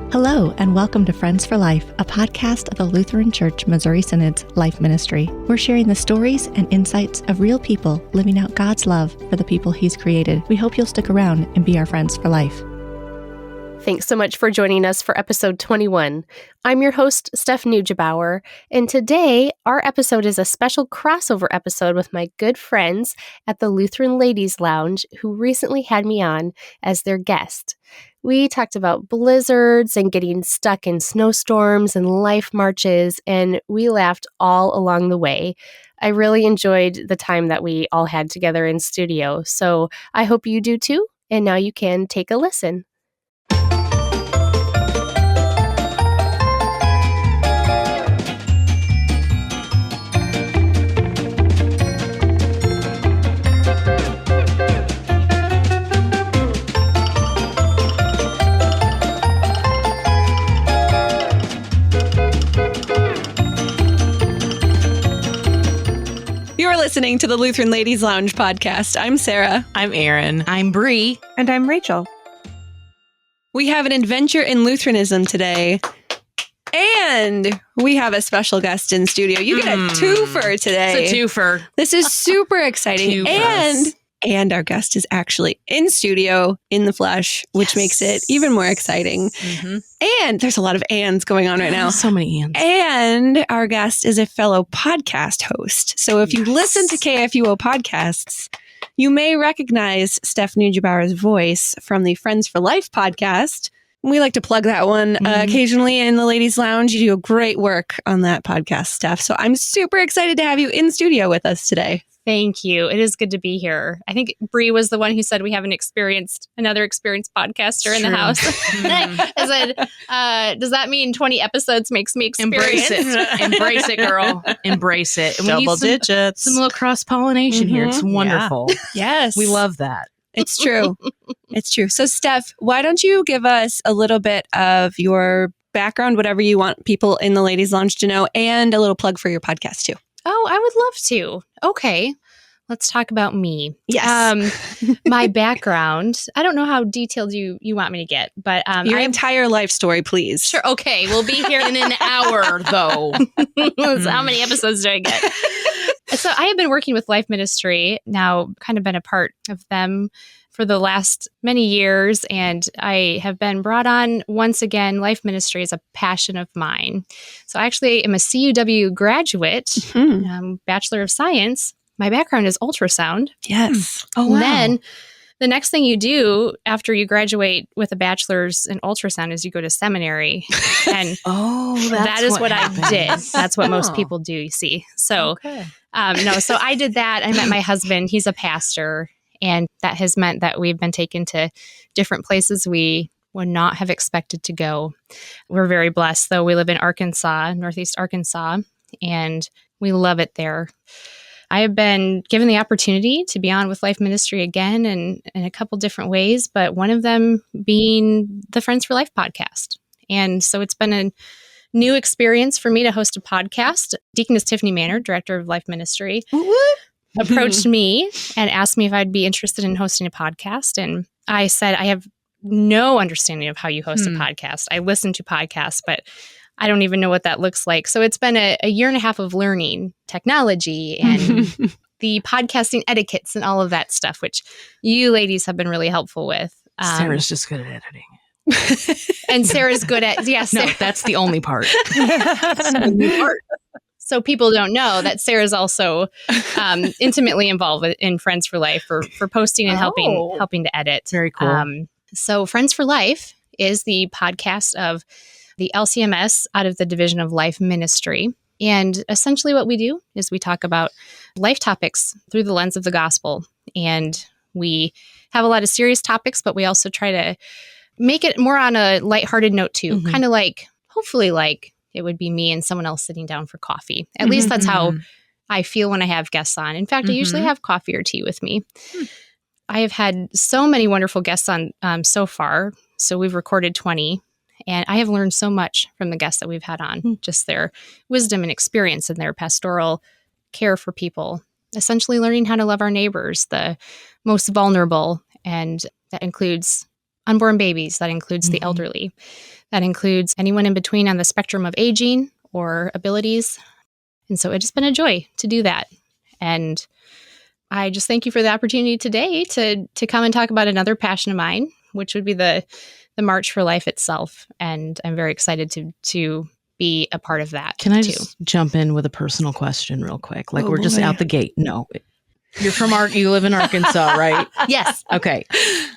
Hello, and welcome to Friends for Life, a podcast of the Lutheran Church Missouri Synod's Life Ministry. We're sharing the stories and insights of real people living out God's love for the people He's created. We hope you'll stick around and be our friends for life. Thanks so much for joining us for episode 21. I'm your host, Steph Neugebauer, and today our episode is a special crossover episode with my good friends at the Lutheran Ladies Lounge who recently had me on as their guest. We talked about blizzards and getting stuck in snowstorms and life marches, and we laughed all along the way. I really enjoyed the time that we all had together in studio, so I hope you do too, and now you can take a listen. Listening to the Lutheran Ladies Lounge Podcast. I'm Sarah. I'm Erin. I'm Bree. And I'm Rachel. We have an adventure in Lutheranism today. And we have a special guest in studio. You get a twofer today. It's a twofer. This is super exciting. And our guest is actually in studio, in the flesh, which makes it even more exciting. Mm-hmm. And there's a lot of ands going on right now. So many ands. And our guest is a fellow podcast host. So if you listen to KFUO podcasts, you may recognize Steph Neugebauer's voice from the Friends for Life podcast. We like to plug that one occasionally in the Ladies Lounge. You do great work on that podcast, Steph. So I'm super excited to have you in studio with us today. Thank you. It is good to be here. I think Bree was the one who said we have another experienced podcaster in the house. I said, does that mean 20 episodes makes me experienced? Embrace it. Embrace it, girl. Embrace it. And Double digits. Some little cross-pollination here. It's wonderful. Yeah. Yes. We love that. It's true. It's true. So, Steph, why don't you give us a little bit of your background, whatever you want people in the Ladies Lounge to know, and a little plug for your podcast, too. Oh, I would love to. Okay. Let's talk about me. Yes. My background. I don't know how detailed you want me to get, but your entire life story, please. Sure. Okay. We'll be here in an hour, though. How many episodes do I get? So I have been working with Life Ministry, now kind of been a part of them for the last many years, and I have been brought on once again. Life Ministry is a passion of mine. So I actually am a CUW graduate, Bachelor of Science. My background is ultrasound. Yes. Oh, wow. And then the next thing you do after you graduate with a bachelor's in ultrasound is you go to seminary. And that is what I did. That's what most people do, you see. So, so I did that. I met my husband. He's a pastor. And that has meant that we've been taken to different places we would not have expected to go. We're very blessed, though. We live in Arkansas, Northeast Arkansas, and we love it there. I have been given the opportunity to be on with Life Ministry again in a couple different ways, but one of them being the Friends for Life podcast. And so it's been a new experience for me to host a podcast. Deaconess Tiffany Manor, director of Life Ministry, approached me and asked me if I'd be interested in hosting a podcast. And I said, I have no understanding of how you host a podcast. I listen to podcasts, but I don't even know what that looks like. So it's been a year and a half of learning technology and the podcasting etiquettes and all of that stuff, which you ladies have been really helpful with. Sarah's just good at editing. And Sarah's good at, yes. No, that's the only part. So people don't know that Sarah's also intimately involved in Friends for Life for posting and helping to edit. Very cool. So Friends for Life is the podcast of the LCMS out of the Division of Life Ministry. And essentially what we do is we talk about life topics through the lens of the gospel. And we have a lot of serious topics, but we also try to make it more on a lighthearted note too. Kind of like, hopefully like it would be me and someone else sitting down for coffee. At least that's how I feel when I have guests on. In fact, I usually have coffee or tea with me. I have had so many wonderful guests on so far. So we've recorded 20. And I have learned so much from the guests that we've had on, just their wisdom and experience and their pastoral care for people, essentially learning how to love our neighbors, the most vulnerable. And that includes unborn babies. That includes the elderly. That includes anyone in between on the spectrum of aging or abilities. And so it's been a joy to do that. And I just thank you for the opportunity today to come and talk about another passion of mine, which would be the March for Life itself. And I'm very excited to be a part of that. Can I just jump in with a personal question real quick? Like we're just out the gate. No. You're from you live in Arkansas, right? Yes. Okay.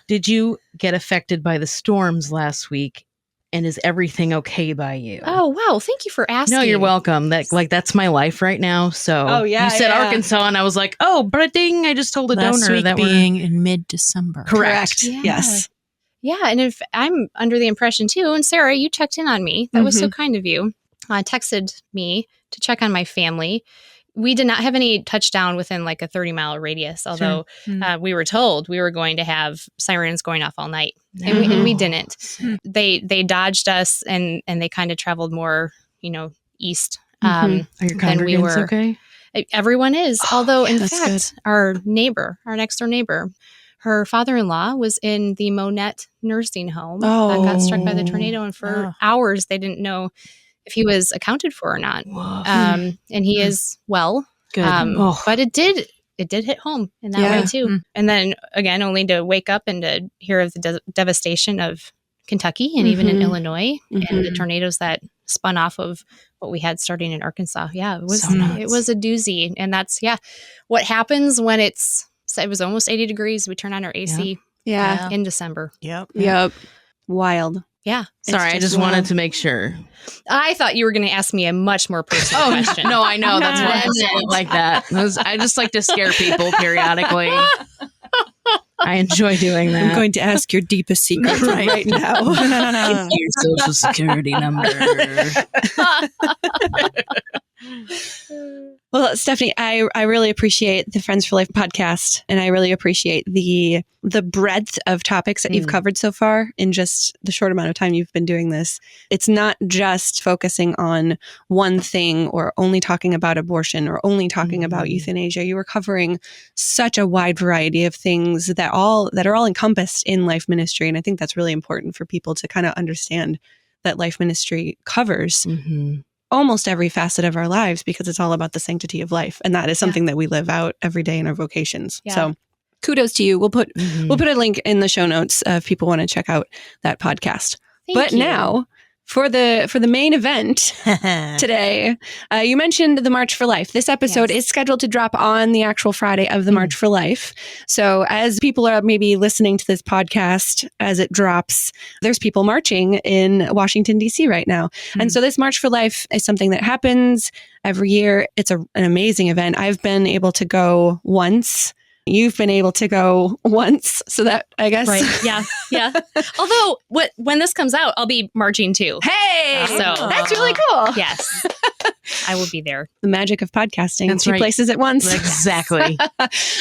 Did you get affected by the storms last week? And is everything okay by you? Oh, wow. Thank you for asking. No, you're welcome. That's my life right now. So you said Arkansas and I was like, oh, but ding, I just told a last donor week that being in mid-December. Correct. Yeah. Yes. Yeah. And if I'm under the impression too, and Sarah, you checked in on me. That was so kind of you. Texted me to check on my family. We did not have any touchdown within like a 30-mile radius, although we were told we were going to have sirens going off all night. And we didn't. They dodged us and they kind of traveled more, east. Are your congregants okay? Everyone is. Although, in fact, our next door neighbor, her father-in-law was in the Monette nursing home that got struck by the tornado. And for hours, they didn't know if he was accounted for or not. And he is well. Good. But it did hit home in that way too. And then again, only to wake up and to hear of the devastation of Kentucky and even in Illinois and the tornadoes that spun off of what we had starting in Arkansas. Yeah, it was it was a doozy. And that's what happens when it was almost 80 degrees. We turn on our AC in December. Yep. Wild. Yeah. Sorry, I just wanted to make sure. I thought you were going to ask me a much more personal question. No, I know. That's why I said it like that. I just like to scare people periodically. I enjoy doing that. I'm going to ask your deepest secret right now. Your social security number. Well, Stephanie, I really appreciate the Friends for Life podcast, and I really appreciate the breadth of topics that you've covered so far in just the short amount of time you've been doing this. It's not just focusing on one thing or only talking about abortion or only talking about euthanasia. You were covering such a wide variety of things that are all encompassed in life ministry, and I think that's really important for people to kind of understand that life ministry covers almost every facet of our lives because it's all about the sanctity of life. And that is something that we live out every day in our vocations. Yeah. So kudos to you. We'll put a link in the show notes if people want to check out that podcast. Thank you. Now for the main event today, you mentioned the March for Life. This episode is scheduled to drop on the actual Friday of the March for Life. So as people are maybe listening to this podcast as it drops, there's people marching in Washington, D.C. right now. And so this March for Life is something that happens every year. It's an amazing event. I've been able to go once. You've been able to go once, so that I guess. Right. Yeah. Although when this comes out, I'll be marching too. Hey! So that's really cool. Yes. I will be there. The magic of podcasting. That's two right. places at once. Exactly.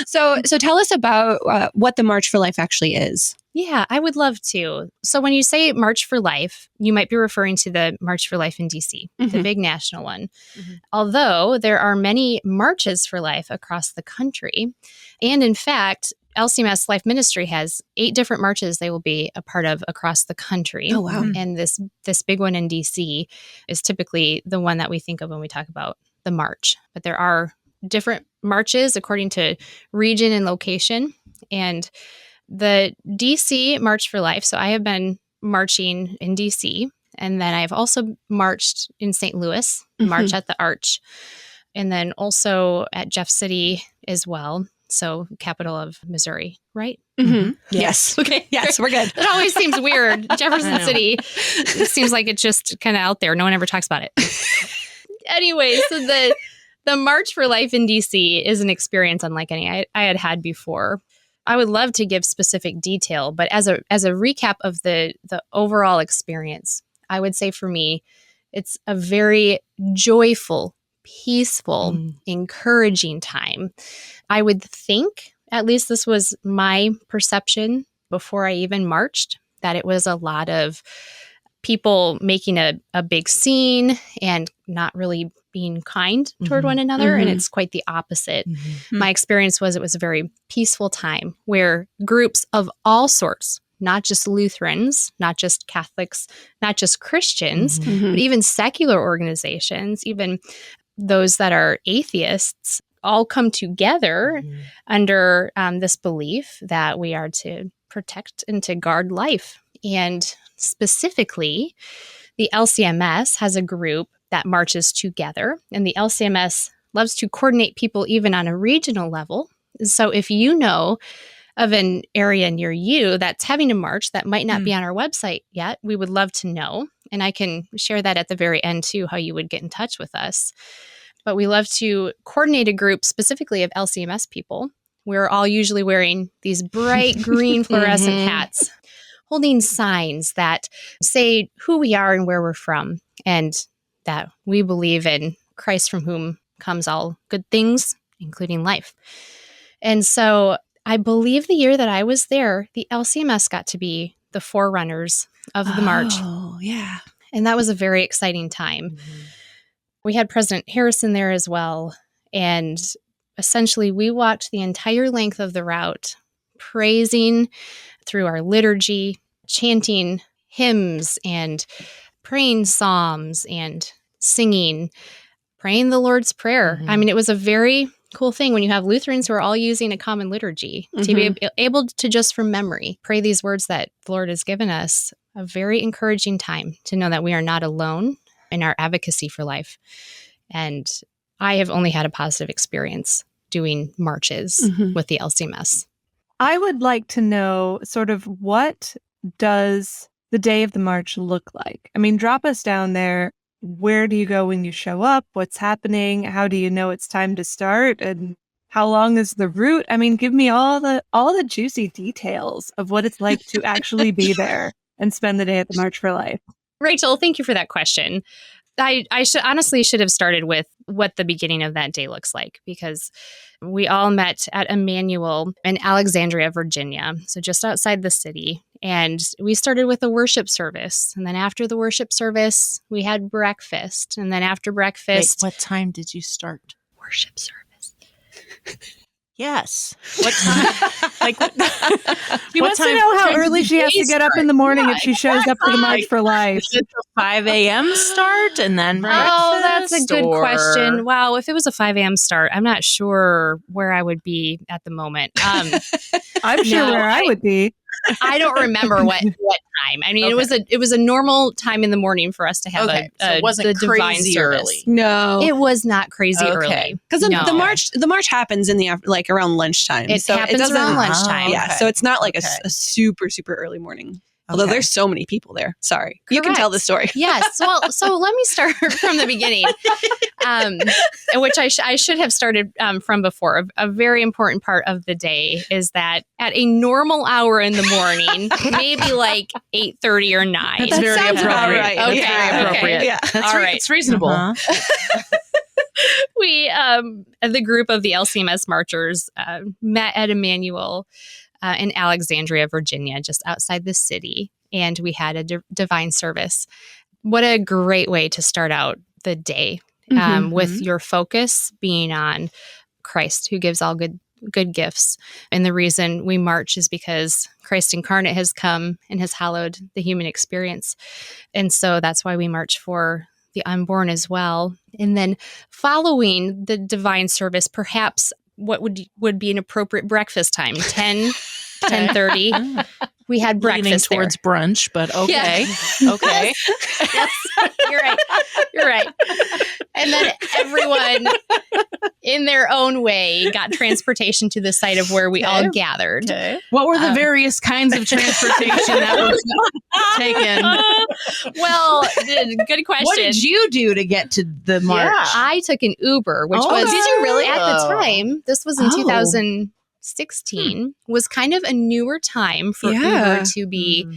So tell us about what the March for Life actually is. Yeah, I would love to. So when you say March for Life, you might be referring to the March for Life in DC, the big national one. Although there are many marches for life across the country. And in fact, LCMS Life Ministry has 8 different marches they will be a part of across the country. Oh, wow. And this big one in DC is typically the one that we think of when we talk about the march. But there are different marches according to region and location. And the DC March for Life, so I have been marching in DC, and then I've also marched in St. Louis, march at the Arch, and then also at Jeff City as well. So capital of Missouri, right? Yes. Okay. Yes, we're good. It always seems weird. Jefferson City, it seems like it's just kind of out there. No one ever talks about it. Anyway, so the March for Life in DC is an experience unlike any I had before. I would love to give specific detail, but as a recap of the overall experience, I would say for me, it's a very joyful, peaceful, encouraging time. I would think, at least this was my perception before I even marched, that it was a lot of people making a big scene and not really being kind toward one another. And it's quite the opposite. My experience was it was a very peaceful time where groups of all sorts, not just Lutherans, not just Catholics, not just Christians, Mhm. but even secular organizations, even those that are atheists, all come together under this belief that we are to protect and to guard life. And specifically, the LCMS has a group that marches together, and the LCMS loves to coordinate people even on a regional level. So if you know of an area near you that's having a march that might not be on our website yet, we would love to know. And I can share that at the very end too, how you would get in touch with us. But we love to coordinate a group specifically of LCMS people. We're all usually wearing these bright green fluorescent hats, holding signs that say who we are and where we're from, and that we believe in Christ from whom comes all good things, including life. And so I believe the year that I was there, the LCMS got to be the forerunners of the march. Oh, yeah. And that was a very exciting time. We had President Harrison there as well. And essentially, we walked the entire length of the route, praising through our liturgy, chanting hymns and praying psalms and singing, praying the Lord's Prayer. I mean, it was a very cool thing when you have Lutherans who are all using a common liturgy to be able to just from memory pray these words that the Lord has given us. A very encouraging time to know that we are not alone in our advocacy for life. And I have only had a positive experience doing marches with the LCMS. I would like to know sort of what does the day of the march look like? I mean, drop us down there. Where do you go when you show up? What's happening? How do you know it's time to start? And how long is the route? I mean, give me all the juicy details of what it's like to actually be there and spend the day at the March for Life. Rachel, thank you for that question. I should have started with what the beginning of that day looks like, because we all met at Emmanuel in Alexandria, Virginia, so just outside the city. And we started with a worship service. And then after the worship service, we had breakfast. And then after breakfast... Wait, what time did you start? Worship service. Yes. What time? Like, she wants to know how early she has to get up in the morning if she shows up to the March for Life. It's a 5 a.m. start and then breakfast? Oh, that's a good question. Wow, if it was a 5 a.m. start, I'm not sure where I would be at the moment. I'm sure where I would be. I don't remember what time. I mean, it was a normal time in the morning for us to have so it wasn't the divine crazy service. early. No, It was not crazy early. because the march happens in the like around lunchtime. It happens around lunchtime. Yeah, so it's not like a super early morning. Although there's so many people there. Sorry. You can tell the story. Yes. Well, so let me start from the beginning, which I should have started from before. A very important part of the day is that at a normal hour in the morning, maybe like 8:30 or 9. That's very appropriate. Right. That's Okay. very appropriate. Okay. Yeah. That's All right. It's reasonable. We, the group of the LCMS marchers, met at Emmanuel in Alexandria, Virginia, just outside the city. And we had a divine service. What a great way to start out the day, with your focus being on Christ, who gives all good gifts. And the reason we march is because Christ incarnate has come and has hallowed the human experience. And so that's why we march for the unborn as well. And then following the divine service, perhaps what would be an appropriate breakfast time? 10:30. We had breakfast Leaning towards brunch, but okay. Yeah. Okay. Yes, you're right. And then everyone, in their own way, got transportation to the site of where we all gathered. Okay. What were the various kinds of transportation that was taken? Well, good question. What did you do to get to the march? I took an Uber, which was did you really? at the time. This was in 2016. Was kind of a newer time for Uber to be,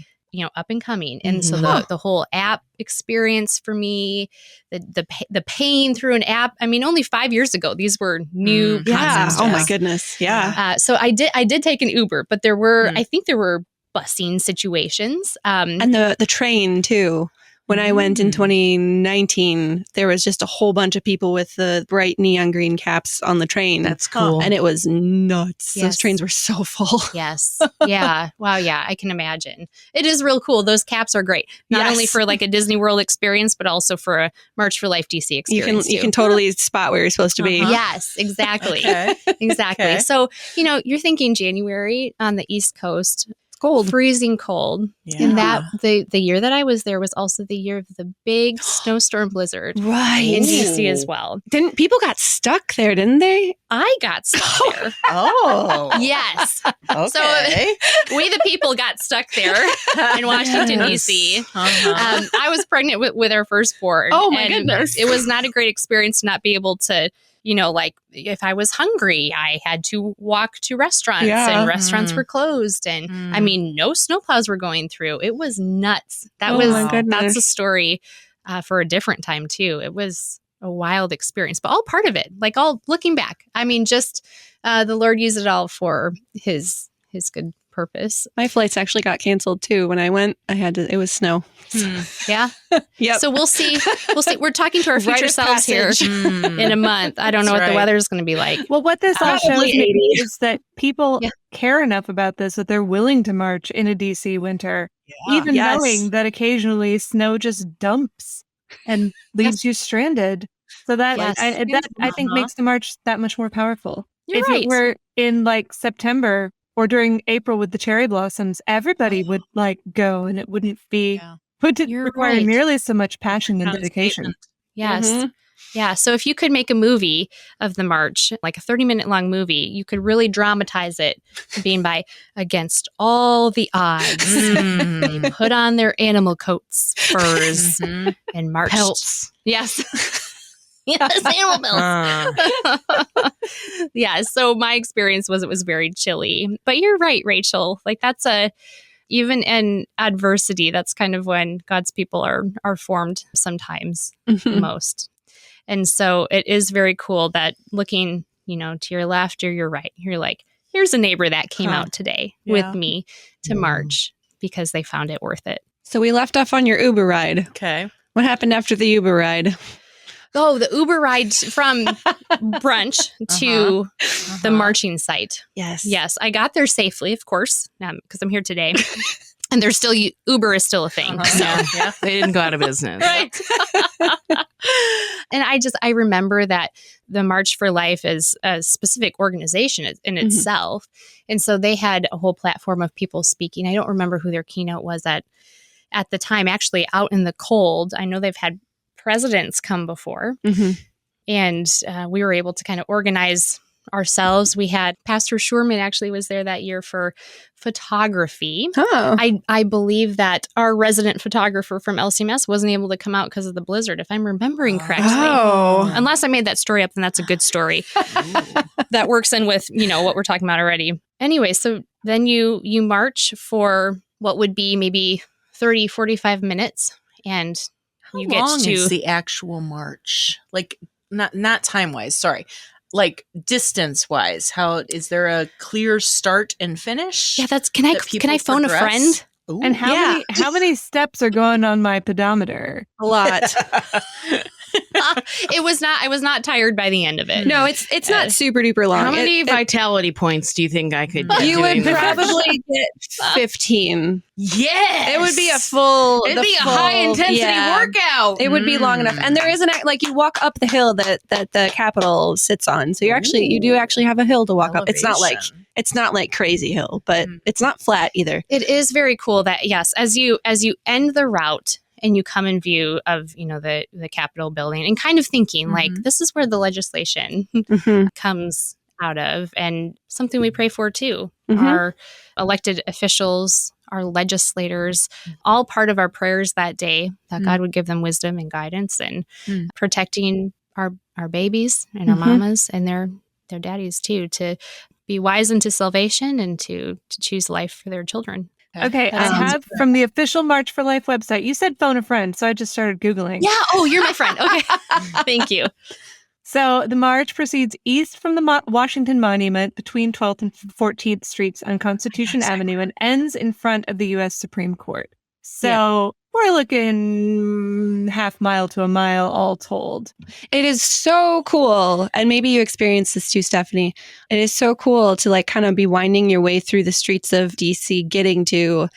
up and coming. And so the whole app experience for me, the paying through an app. I mean, only 5 years ago, these were new concepts. Oh my goodness. Yeah. So I did take an Uber, but there were, I think there were busing situations. And the train too. When I went in 2019, there was just a whole bunch of people with the bright neon green caps on the train. That's cool. And it was nuts. Yes. Those trains were so full. Yes. Yeah. Wow. Yeah. I can imagine. It is real cool. Those caps are great. Not only for like a Disney World experience, but also for a March for Life DC experience. You can totally spot where you're supposed to be. Yes, exactly. Okay. Exactly. Okay. So, you're thinking January on the East Coast. Cold. Freezing cold. Yeah. And that the year that I was there was also the year of the big snowstorm blizzard Right. in DC as well. Didn't people got stuck there, didn't they? I got stuck there. Oh. Yes. Okay. So we the people got stuck there in Washington, D.C. Uh-huh. I was pregnant with our firstborn. Oh, my and goodness. It was not a great experience to not be able to, like if I was hungry, I had to walk to restaurants and restaurants were closed. And I mean, no snowplows were going through. It was nuts. Oh, my goodness. That's a story for a different time too. It was a wild experience, but all part of it, like all looking back. I mean, just the Lord used it all for his good purpose. My flights actually got canceled too. When I went, it was snow. Yeah. Yep. So we'll see. We're talking to our future selves here in a month. I don't know what the weather is going to be like. Well, what this all shows Probably me 80. is that people care enough about this that they're willing to march in a DC winter, even Yes. knowing that occasionally snow just dumps and leaves you stranded. So that I think makes the march that much more powerful. You're if right. it were in like September or during April with the cherry blossoms, everybody would like go, and it wouldn't be You're require right. nearly so much passion and dedication. Yes. Mhm. Yeah. So if you could make a movie of the march, like a 30-minute long movie, you could really dramatize it being by against all the odds. They put on their animal coats, furs, and marched. Pelts. Yes. Yes, animal pelts. Yeah. So my experience was it was very chilly. But you're right, Rachel. Like that's even in adversity, that's kind of when God's people are formed sometimes the most. And so it is very cool that looking, to your left or your right, you're like, here's a neighbor that came out today with me to march because they found it worth it. So we left off on your Uber ride. Okay. What happened after the Uber ride? Oh, the Uber ride from brunch to the marching site. Yes. Yes, I got there safely, of course, because I'm here today. And there's still Uber is still a thing. So. Yeah, they didn't go out of business. Right. And I remember that the March for Life is a specific organization in itself. And so they had a whole platform of people speaking. I don't remember who their keynote was at the time, actually out in the cold. I know they've had presidents come before. And we were able to kind of organize ourselves. We had Pastor Schurman actually was there that year for photography. Oh. I believe that our resident photographer from LCMS wasn't able to come out because of the blizzard, if I'm remembering correctly. Oh. Unless I made that story up, then that's a good story. That works in with, what we're talking about already. Anyway, so then you march for what would be maybe 30, 45 minutes. And you How long get to is the actual march? Like not time wise, sorry. Like distance wise, how is there a clear start and finish? Yeah, can I phone a friend? Ooh. And how many steps are going on my pedometer? A lot. I was not tired by the end of it. No, it's not super duper long. How many vitality points do you think I could get? You would doing that? probably get 15. Yes. It would be a full. It'd be a high intensity workout. It would be long enough, and there isn't you walk up the hill that the Capitol sits on. So you do actually have a hill to walk up. It's not like crazy hill, but it's not flat either. It is very cool that yes, as you end the route and you come in view of the Capitol building and kind of thinking like this is where the legislation comes out of, and something we pray for too. Our elected officials, our legislators, all part of our prayers that day, that God would give them wisdom and guidance and protecting our babies and our mamas and their daddies too, to be wise into salvation and to choose life for their children. Okay, That I sounds have from the official March for Life website. You said phone a friend, so I just started Googling. Yeah. Oh, you're my friend. Okay. Thank you. So the march proceeds east from the Washington Monument between 12th and 14th Streets on Constitution Avenue and ends in front of the U.S. Supreme Court. So we're looking half mile to a mile all told. It is so cool. And maybe you experienced this too, Stephanie. It is so cool to like kind of be winding your way through the streets of DC, getting to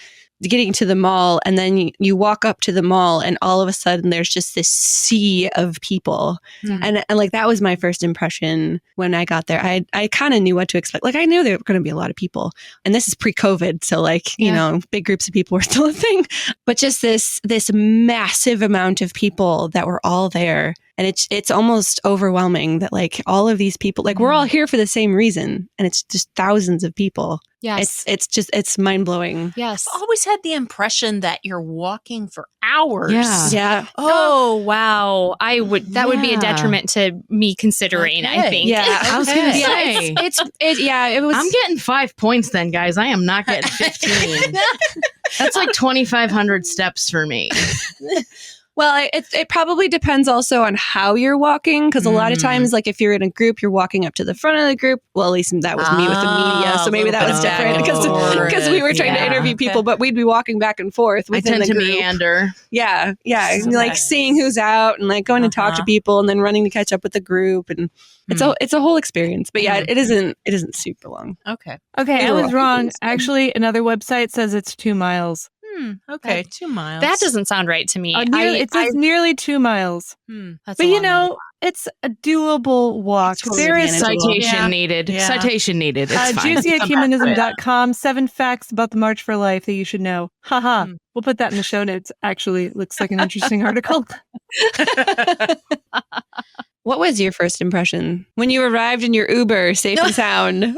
the mall, and then you walk up to the mall and all of a sudden there's just this sea of people. And like that was my first impression when I got there. I kind of knew what to expect. Like I knew there were going to be a lot of people, and this is pre-COVID, so like you know, big groups of people were still a thing, but just this massive amount of people that were all there. And it's almost overwhelming that like all of these people, like we're all here for the same reason, and it's just thousands of people. Yes. It's mind blowing. Yes. I've always had the impression that you're walking for hours. Yeah. Oh, wow. That would be a detriment to me considering, I think. Yeah. I was going to say. It was. I'm getting 5 points then, guys. I am not getting 15. That's like 2,500 steps for me. Well, it probably depends also on how you're walking, because a lot of times, like if you're in a group, you're walking up to the front of the group. Well, at least that was me with the media, so maybe that was different because we were trying to interview people, but we'd be walking back and forth I within tend the to group. meander. Yeah, So like nice. seeing who's out and like going to talk to people and then running to catch up with the group, and it's a whole experience. But yeah, it isn't super long. Okay. Okay, I was wrong. Actually, another website says it's 2 miles. Okay. 2 miles. That doesn't sound right to me. It says nearly 2 miles. That's But a you long know, it's a doable walk. Totally There is manageable. Citation needed. Yeah. Citation needed. It's fine. juicyecumenism.com, 7 facts about the March for Life that you should know. Haha. We'll put that in the show notes. Actually, it looks like an interesting article. What was your first impression when you arrived in your Uber, safe and sound?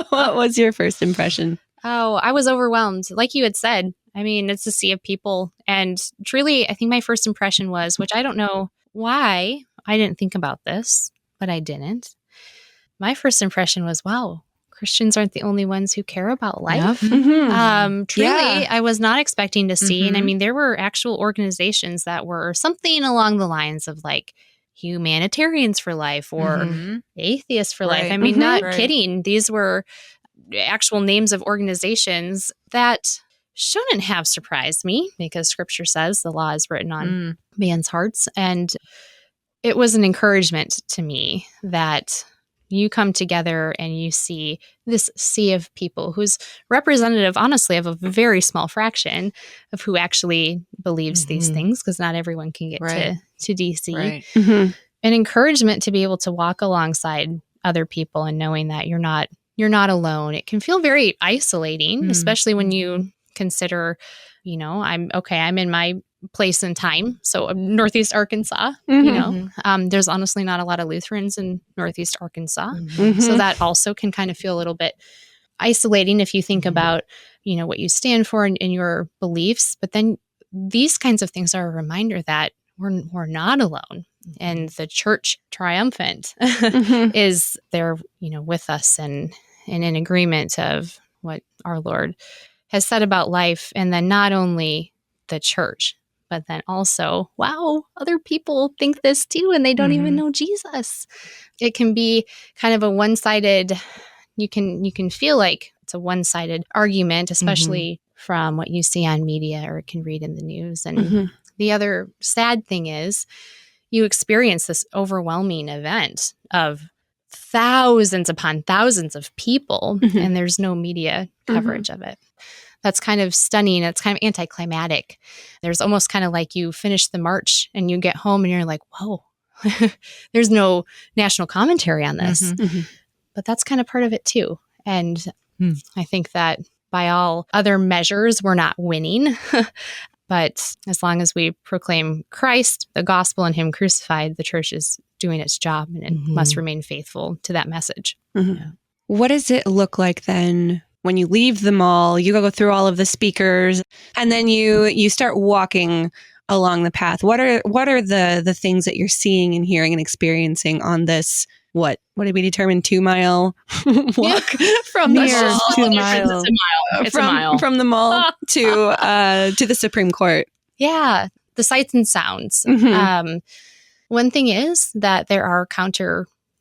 What was your first impression? Oh, I was overwhelmed. Like you had said, I mean, it's a sea of people. And truly, I think my first impression was, which I don't know why I didn't think about this, but I didn't. My first impression was, wow, Christians aren't the only ones who care about life. Truly, I was not expecting to see. And I mean, there were actual organizations that were something along the lines of like Humanitarians for Life or Atheists for Life. I mean, not kidding. These were actual names of organizations that shouldn't have surprised me, because scripture says the law is written on man's hearts. And it was an encouragement to me that you come together and you see this sea of people who's representative, honestly, of a very small fraction of who actually believes these things, because not everyone can get to DC. Right. An encouragement to be able to walk alongside other people and knowing that you're not alone. It can feel very isolating, especially when you consider, you know, I'm in my place and time. So Northeast Arkansas, you know, there's honestly not a lot of Lutherans in Northeast Arkansas. So that also can kind of feel a little bit isolating if you think about, you know, what you stand for and your beliefs. But then these kinds of things are a reminder that we're not alone. And the church triumphant is there, you know, with us and in agreement of what our Lord has said about life. And then not only the church, but then also, wow, other people think this too, and they don't even know Jesus. It can be kind of a one-sided, you can feel like it's a one-sided argument, especially from what you see on media or can read in the news. And the other sad thing is you experience this overwhelming event of thousands upon thousands of people, and there's no media coverage of it. That's kind of stunning. It's kind of anticlimactic. There's almost kind of like you finish the march and you get home and you're like, whoa, there's no national commentary on this. But that's kind of part of it too. And I think that by all other measures, we're not winning. But as long as we proclaim Christ, the gospel, and Him crucified, the church is doing its job, and it must remain faithful to that message. What does it look like then when you leave the mall? You go through all of the speakers, and then you start walking along the path. What are the things that you're seeing and hearing and experiencing on this? What did we determine? 2 mile walk from the Near mall. 2 miles. It's a mile. From the mall to the Supreme Court. Yeah, the sights and sounds. One thing is that there are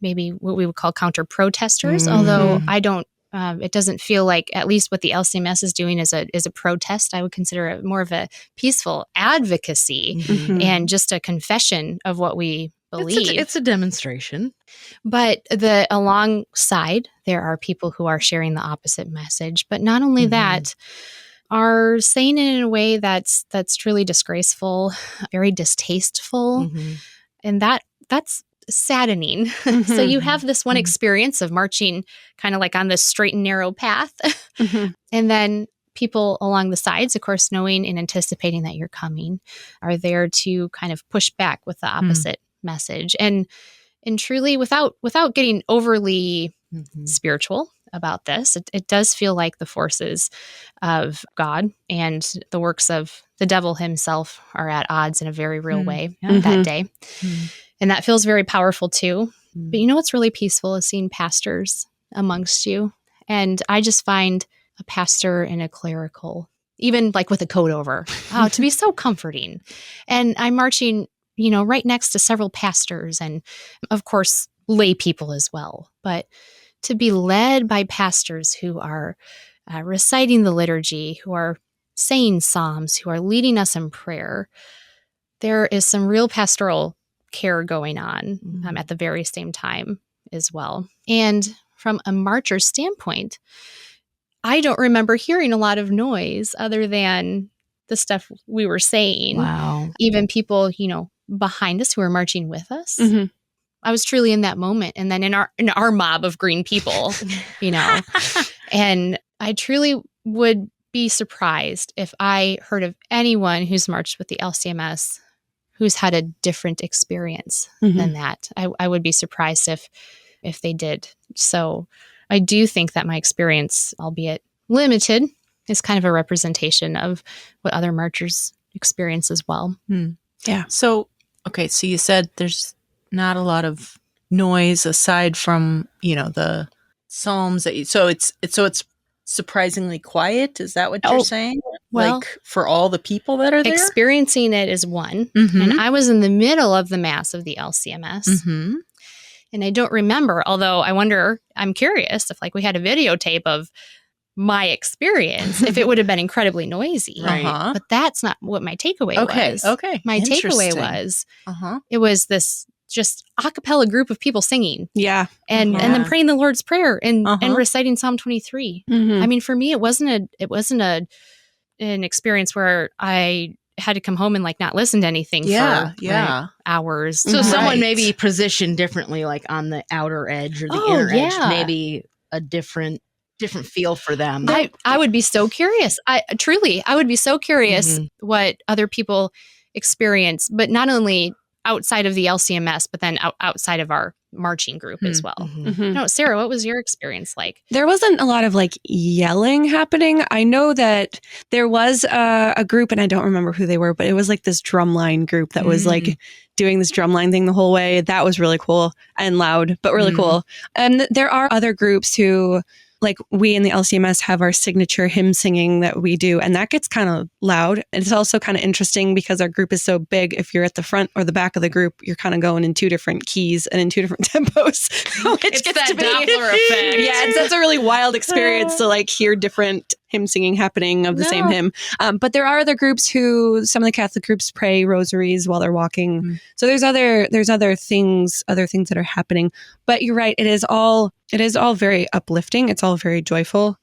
maybe what we would call counter protesters, although I don't It doesn't feel like, at least what the LCMS is doing is a protest. I would consider it more of a peaceful advocacy and just a confession of what we believe. It's a demonstration. But alongside, there are people who are sharing the opposite message. But not only that, are saying it in a way that's truly disgraceful, very distasteful, and that's saddening. So you have this one experience of marching kind of like on this straight and narrow path, and then people along the sides, of course, knowing and anticipating that you're coming, are there to kind of push back with the opposite message, and truly, without getting overly spiritual about this, it does feel like the forces of God and the works of the devil himself are at odds in a very real way that day. And that feels very powerful too. But you know what's really peaceful is seeing pastors amongst you. And I just find a pastor and a clerical, even like with a coat over, to be so comforting. And I'm marching, right next to several pastors and, of course, lay people as well. But to be led by pastors who are reciting the liturgy, who are saying psalms, who are leading us in prayer, there is some real pastoral care going on at the very same time as well. And from a marcher standpoint, I don't remember hearing a lot of noise other than the stuff we were saying. Wow. Even people, behind us who were marching with us. I was truly in that moment. And then in our mob of green people, and I truly would be surprised if I heard of anyone who's marched with the LCMS who's had a different experience than that. I would be surprised if they did. So I do think that my experience, albeit limited, is kind of a representation of what other marchers experience as well. Yeah. So you said there's not a lot of noise aside from, the psalms so it's surprisingly quiet. Is that what you're saying? Well, like for all the people that are there? Experiencing it is one. And I was in the middle of the mass of the LCMS. And I don't remember, although I'm curious if we had a videotape of my experience, if it would have been incredibly noisy. But that's not what my takeaway was. Okay. My takeaway was it was this just a cappella group of people singing. Yeah. And then praying the Lord's Prayer and reciting Psalm 23. I mean, for me, it wasn't an experience where I had to come home and not listen to anything for hours. So someone maybe positioned differently, like on the outer edge or the inner edge, maybe a different feel for them. I would be so curious. I would be so curious what other people experience, but not only outside of the LCMS, but then outside of our marching group as well. No, Sarah, what was your experience like? There wasn't a lot of yelling happening. I know that there was a group, and I don't remember who they were, but it was this drumline group that was doing this drumline thing the whole way. That was really cool and loud, but really cool. And there are other groups who, we in the LCMS have our signature hymn singing that we do, and that gets kind of loud. And it's also kind of interesting because our group is so big. If you're at the front or the back of the group, you're kind of going in two different keys and in two different tempos. It's that Doppler effect. Yeah, that's a really wild experience to hear different hymn singing happening of the same hymn. But there are other groups some of the Catholic groups pray rosaries while they're walking. So there's other things that are happening. But you're right, it is all very uplifting. It's all very joyful.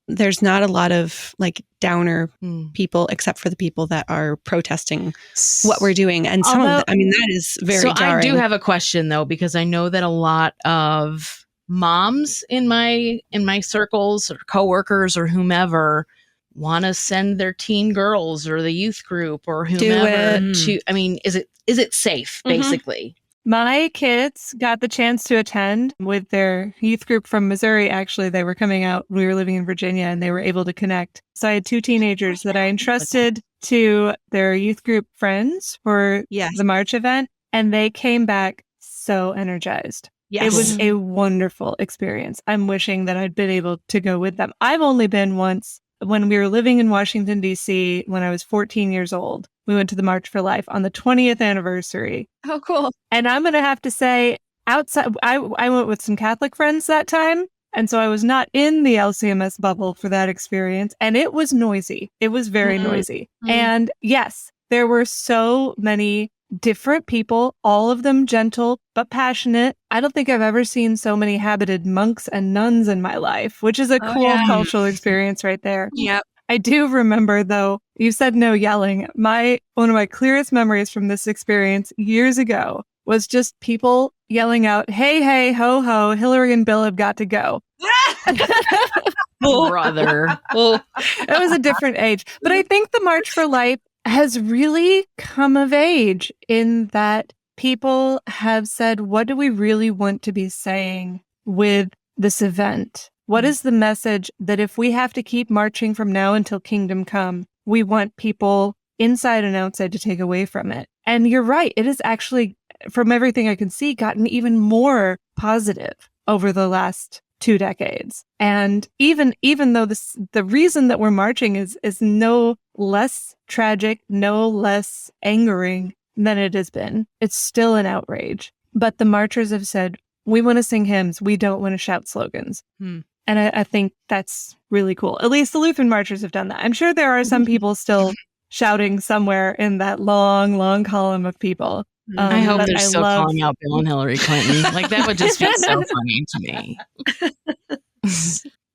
There's not a lot of downer people, except for the people that are protesting what we're doing. And some of them, that is very jarring. I do have a question though, because I know that a lot of moms in my circles or coworkers or whomever want to send their teen girls or the youth group or whomever to, is it safe basically? My kids got the chance to attend with their youth group from Missouri. Actually, they were coming out. We were living in Virginia and they were able to connect. So I had two teenagers that I entrusted to their youth group friends for the March event. And they came back so energized. Yes. It was a wonderful experience. I'm wishing that I'd been able to go with them. I've only been once when we were living in Washington, D.C., when I was 14 years old. We went to the March for Life on the 20th anniversary. Oh, cool. And I'm going to have to say, outside, I went with some Catholic friends that time. And so I was not in the LCMS bubble for that experience. And it was noisy. It was very noisy. And yes, there were so many different people, all of them gentle but passionate. I don't think I've ever seen so many habited monks and nuns in my life, which is a cool cultural experience right there. Yep. I do remember, though, you said no yelling. One of my clearest memories from this experience years ago was just people yelling out, "Hey, hey, ho, ho, Hillary and Bill have got to go." Brother. It was a different age. But I think the March for Life has really come of age in that people have said, what do we really want to be saying with this event? What is the message that if we have to keep marching from now until kingdom come, we want people inside and outside to take away from it? And you're right. It has actually, from everything I can see, gotten even more positive over the last 2 decades. And even though the reason that we're marching is no less tragic, no less angering than it has been, it's still an outrage. But the marchers have said, we want to sing hymns. We don't want to shout slogans. And I think that's really cool. At least the Lutheran marchers have done that. I'm sure there are some people still shouting somewhere in that long, long column of people. I hope they're still calling out Bill and Hillary Clinton. Like, that would just be so funny to me.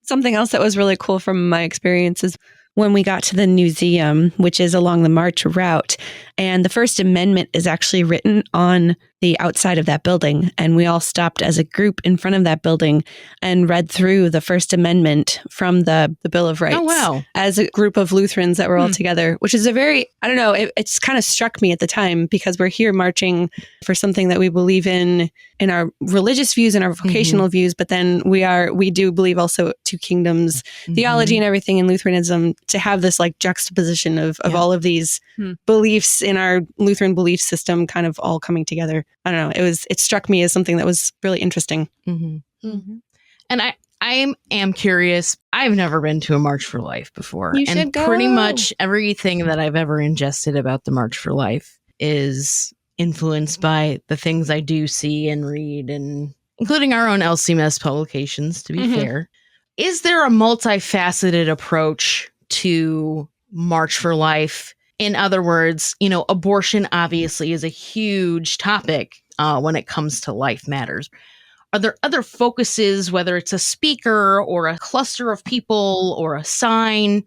Something else that was really cool from my experience is when we got to the museum, which is along the march route. And the First Amendment is actually written on the outside of that building. And we all stopped as a group in front of that building and read through the First Amendment from the Bill of Rights. Oh, wow. As a group of Lutherans that were all together, which is a very, I don't know, it's kind of struck me at the time because we're here marching for something that we believe in our religious views and our vocational views. But then we do believe also 2 kingdoms theology and everything in Lutheranism, to have this like juxtaposition of all of these beliefs in our Lutheran belief system kind of all coming together. I don't know. It struck me as something that was really interesting. And I am curious. I've never been to a March for Life before. You should go. Pretty much everything that I've ever ingested about the March for Life is influenced by the things I do see and read, and including our own LCMS publications, to be fair. Is there a multifaceted approach to March for Life? In other words, abortion obviously is a huge topic when it comes to life matters. Are there other focuses, whether it's a speaker or a cluster of people or a sign?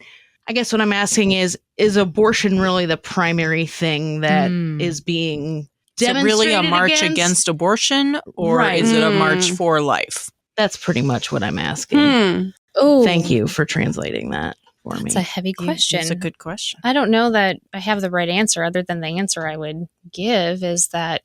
I guess what I'm asking is abortion really the primary thing that is being demonstrated? Is it really a march against abortion, or is it a march for life? That's pretty much what I'm asking. Oh, thank you for translating that for me. It's a heavy question. It's a good question. I don't know that I have the right answer, other than the answer I would give is that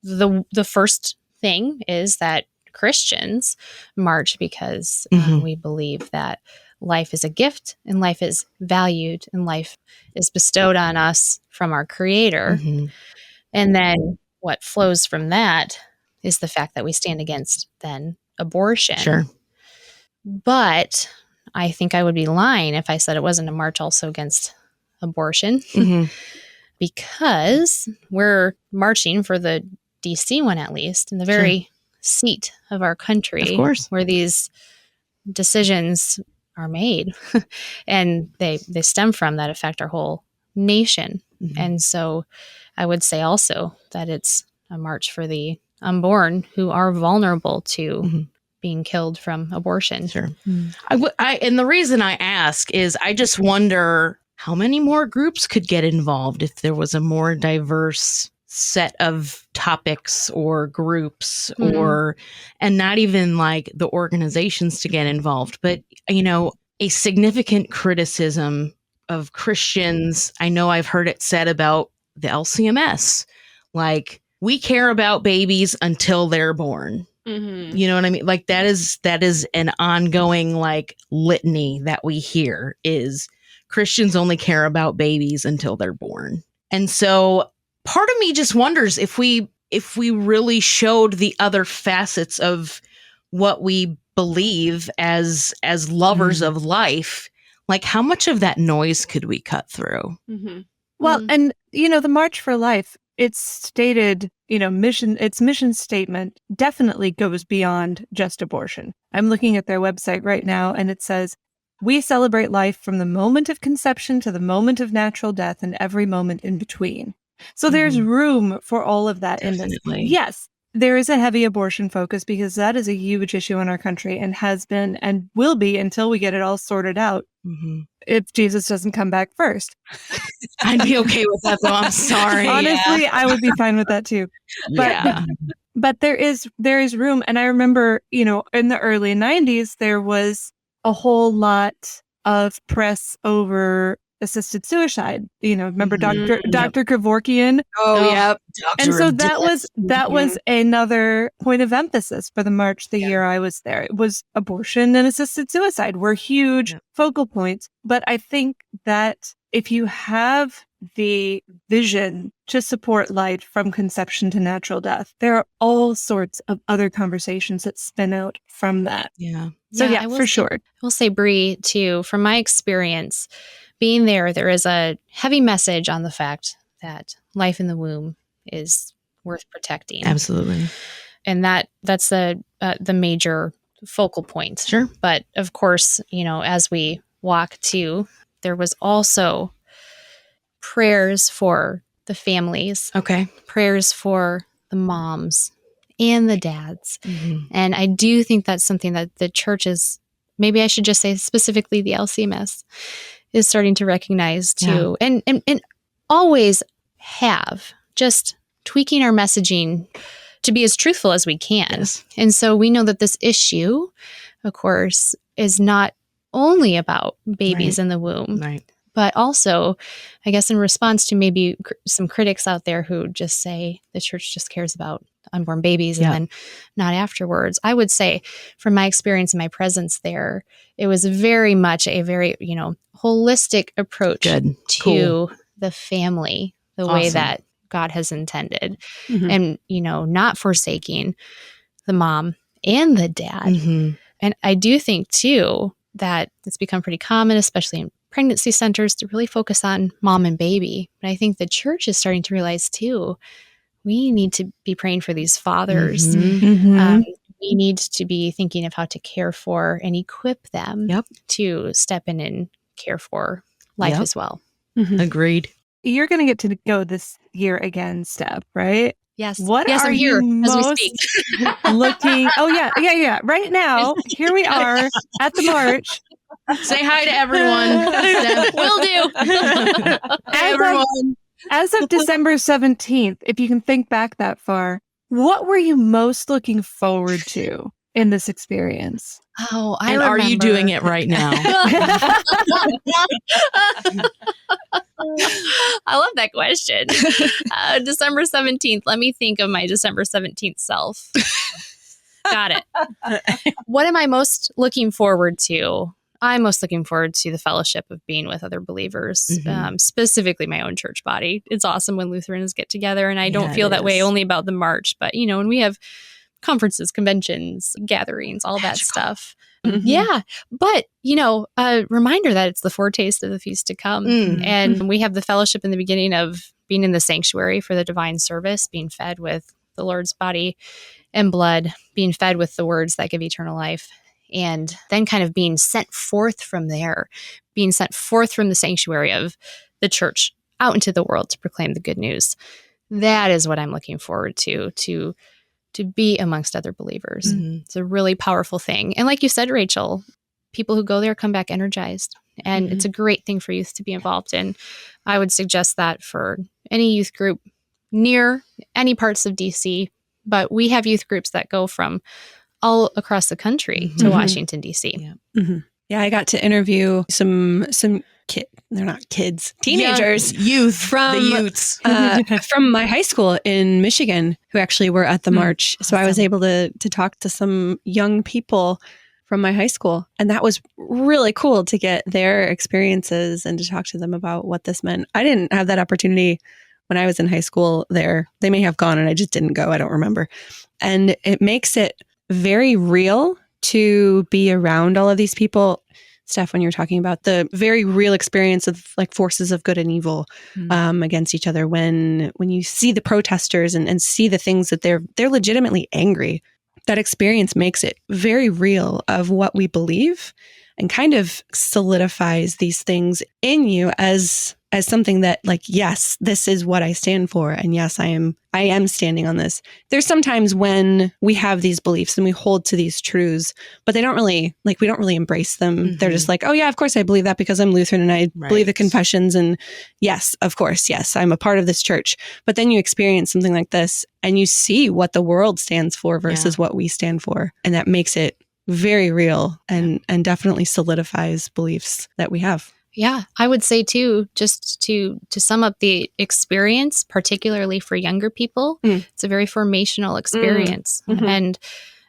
the first thing is that Christians march because we believe that life is a gift and life is valued and life is bestowed on us from our Creator. And then what flows from that is the fact that we stand against then abortion. Sure. But I think I would be lying if I said it wasn't a march also against abortion, because we're marching for the DC one, at least, in the very seat of our country, of course, where these decisions are made and they stem from that affect our whole nation. And so I would say also that it's a march for the unborn who are vulnerable to being killed from abortion. Sure. And the reason I ask is I just wonder how many more groups could get involved if there was a more diverse set of topics or groups, or, and not even like the organizations to get involved, but, a significant criticism of Christians. I know I've heard it said about the LCMS, like, we care about babies until they're born. You know what I mean? Like, that is an ongoing like litany that we hear is Christians only care about babies until they're born. And so part of me just wonders if we really showed the other facets of what we believe as lovers of life, like how much of that noise could we cut through? Well, and the March for Life its stated, its mission statement definitely goes beyond just abortion. I'm looking at their website right now, and it says, "We celebrate life from the moment of conception to the moment of natural death and every moment in between." So there's room for all of that in this. Yes, there is a heavy abortion focus because that is a huge issue in our country and has been and will be until we get it all sorted out. If Jesus doesn't come back first. I'd be okay with that, though. I'm sorry. Honestly, I would be fine with that too. But there is room. And I remember, in the early 90s, there was a whole lot of press over assisted suicide. Remember Dr. Kevorkian? Oh, yeah. And so that was another point of emphasis for the march the year I was there. It was abortion and assisted suicide were huge focal points. But I think that if you have the vision to support life from conception to natural death, there are all sorts of other conversations that spin out from that. Yeah. So for sure. I will say, Bree, too, from my experience, being there is a heavy message on the fact that life in the womb is worth protecting. Absolutely. And that's the major focal point. Sure. But of course, as we walk too, there was also prayers for the families. Okay. Prayers for the moms and the dads. And I do think that's something that the church is, maybe I should just say specifically the LCMS, is starting to recognize too. And always have, just tweaking our messaging to be as truthful as we can. Yes. And so we know that this issue, of course, is not only about babies in the womb, but also, I guess, in response to maybe some critics out there who just say the church just cares about unborn babies and then not afterwards. I would say from my experience and my presence there, it was very much a very, holistic approach to the family, the way that God has intended, and, not forsaking the mom and the dad. And I do think too that it's become pretty common, especially in pregnancy centers, to really focus on mom and baby. But I think the church is starting to realize too, we need to be praying for these fathers. We need to be thinking of how to care for and equip them to step in and care for life as well. Agreed. You're going to get to go this year again, Steph, right? Yes. Yes, I'm here as we speak. Looking? Oh, yeah. Right now, here we are at the march. Say hi to everyone. Will do. Everyone. As of December 17th, if you can think back that far, what were you most looking forward to in this experience? Oh, I remember. Are you doing it right now? I love that question. December 17th. Let me think of my December 17th self. Got it. What am I most looking forward to? I'm most looking forward to the fellowship of being with other believers, specifically my own church body. It's awesome when Lutherans get together, and I don't feel that way only about the march, but, when we have conferences, conventions, gatherings, all that stuff. Yeah. But, a reminder that it's the foretaste of the feast to come. And we have the fellowship in the beginning of being in the sanctuary for the divine service, being fed with the Lord's body and blood, being fed with the words that give eternal life. And then kind of being sent forth from there, being sent forth from the sanctuary of the church out into the world to proclaim the good news. That is what I'm looking forward to be amongst other believers. It's a really powerful thing. And like you said, Rachel, people who go there come back energized. And it's a great thing for youth to be involved in. I would suggest that for any youth group near any parts of DC. But we have youth groups that go from all across the country to Washington, D.C. Yeah, I got to interview some they're not kids, teenagers, youth from the youths from my high school in Michigan who actually were at the march. So I was able to talk to some young people from my high school, and that was really cool to get their experiences and to talk to them about what this meant. I didn't have that opportunity when I was in high school there. They may have gone and I just didn't go. I don't remember. And it makes it very real to be around all of these people, Steph, when you're talking about the very real experience of like forces of good and evil against each other. When you see the protesters and see the things that they're legitimately angry, that experience makes it very real of what we believe and kind of solidifies these things in you as something that like, yes, this is what I stand for. And yes, I am standing on this. There's sometimes when we have these beliefs and we hold to these truths, but we don't really embrace them. Mm-hmm. They're just like, oh yeah, of course I believe that because I'm Lutheran and I believe the confessions. And yes, of course, yes, I'm a part of this church. But then you experience something like this and you see what the world stands for versus what we stand for. And that makes it very real and definitely solidifies beliefs that we have. Yeah, I would say too, just to sum up the experience, particularly for younger people, it's a very formational experience. Mm-hmm. And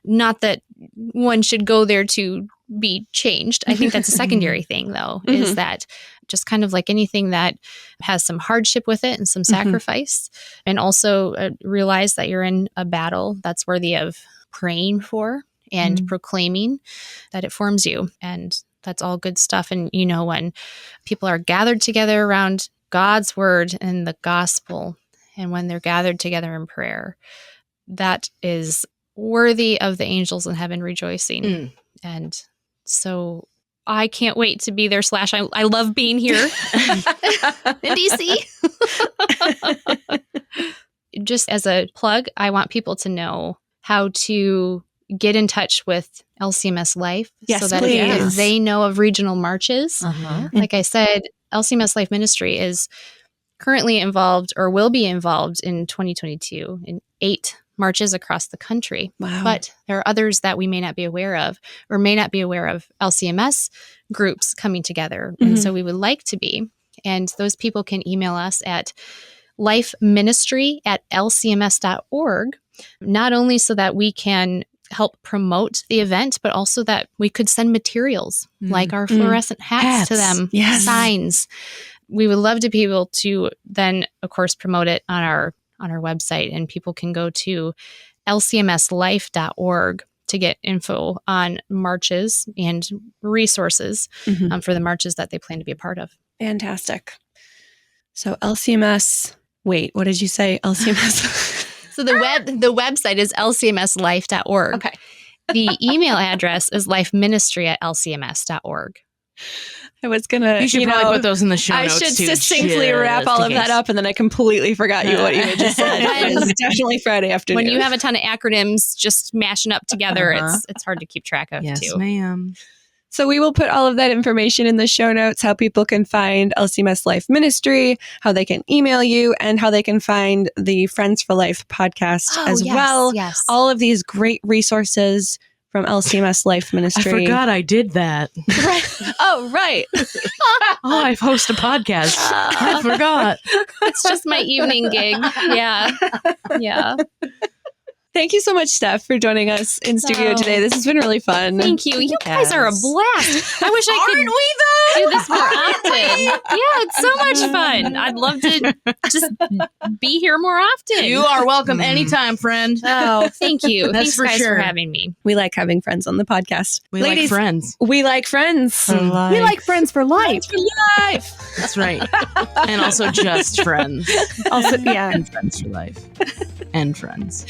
not that one should go there to be changed. I think that's a secondary thing, though, is that just kind of like anything that has some hardship with it and some sacrifice, and also realize that you're in a battle that's worthy of praying for and proclaiming, that it forms you. And that's all good stuff. And, you know, when people are gathered together around God's word and the gospel, and when they're gathered together in prayer, that is worthy of the angels in heaven rejoicing. And so I can't wait to be there. I love being here in DC. Just as a plug, I want people to know how to get in touch with LCMS Life so that if they know of regional marches. Like I said, LCMS Life Ministry is currently involved or will be involved in 2022 in 8 marches across the country. Wow. But there are others that we may not be aware of, or may not be aware of LCMS groups coming together. And so we would like to be. And those people can email us at lifeministry@lcms.org, not only so that we can help promote the event, but also that we could send materials like our fluorescent hats to them, signs. We would love to be able to then, of course, promote it on our website, and people can go to lcmslife.org to get info on marches and resources for the marches that they plan to be a part of. Fantastic. So LCMS, wait, what did you say? LCMS? So the website is lcmslife.org. Okay. The email address is lifeministry@lcms.org. I was gonna. You should probably put those in the show notes. I should succinctly wrap all of that up, and then I completely forgot what you had just said. It's definitely Friday afternoon. When you have a ton of acronyms just mashing up together, it's hard to keep track of. Yes, too. ma'am. So we will put all of that information in the show notes, how people can find LCMS Life Ministry, how they can email you, and how they can find the Friends for Life podcast as well. Yes. All of these great resources from LCMS Life Ministry. I forgot I did that. Oh, right. I host a podcast. I forgot. It's just my evening gig. Yeah. Thank you so much, Steph, for joining us in studio today. This has been really fun. Thank you. You guys are a blast. I wish I could do this more often. Yeah, it's so much fun. I'd love to just be here more often. You are welcome anytime, friend. Oh, thank you. That's Thanks, guys, for having me. We like having friends on the podcast. Ladies, like friends. We like friends. We like friends for life. Friends for life. That's right. And also just friends. Also, yeah. And friends for life. And friends.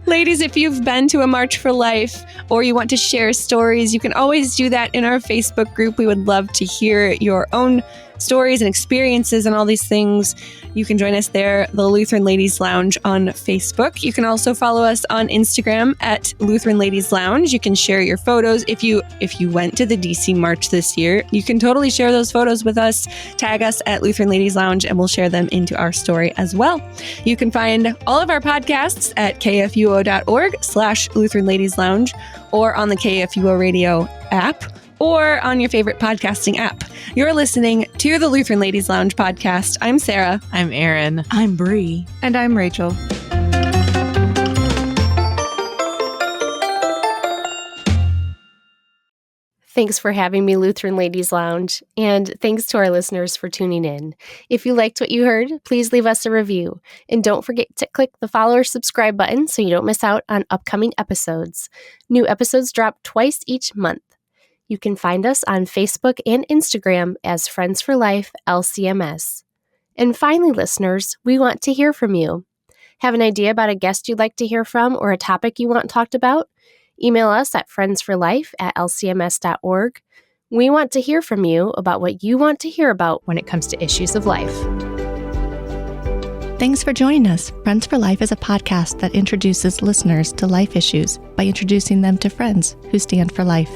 Ladies, if you've been to a March for Life or you want to share stories, you can always do that in our Facebook group. We would love to hear your own stories and experiences and all these things. You can join us there, the Lutheran Ladies Lounge on Facebook. You can also follow us on Instagram at Lutheran Ladies Lounge. You can share your photos. If you went to the DC March this year, you can totally share those photos with us. Tag us at Lutheran Ladies Lounge and we'll share them into our story as well. You can find all of our podcasts at kfuo.org/Lutheran Ladies Lounge or on the KFUO radio app, or on your favorite podcasting app. You're listening to the Lutheran Ladies Lounge podcast. I'm Sarah. I'm Erin. I'm Bree. And I'm Rachel. Thanks for having me, Lutheran Ladies Lounge, and thanks to our listeners for tuning in. If you liked what you heard, please leave us a review, and don't forget to click the follow or subscribe button so you don't miss out on upcoming episodes. New episodes drop twice each month. You can find us on Facebook and Instagram as Friends for Life LCMS. And finally, listeners, we want to hear from you. Have an idea about a guest you'd like to hear from or a topic you want talked about? Email us at friendsforlife@lcms.org. We want to hear from you about what you want to hear about when it comes to issues of life. Thanks for joining us. Friends for Life is a podcast that introduces listeners to life issues by introducing them to friends who stand for life.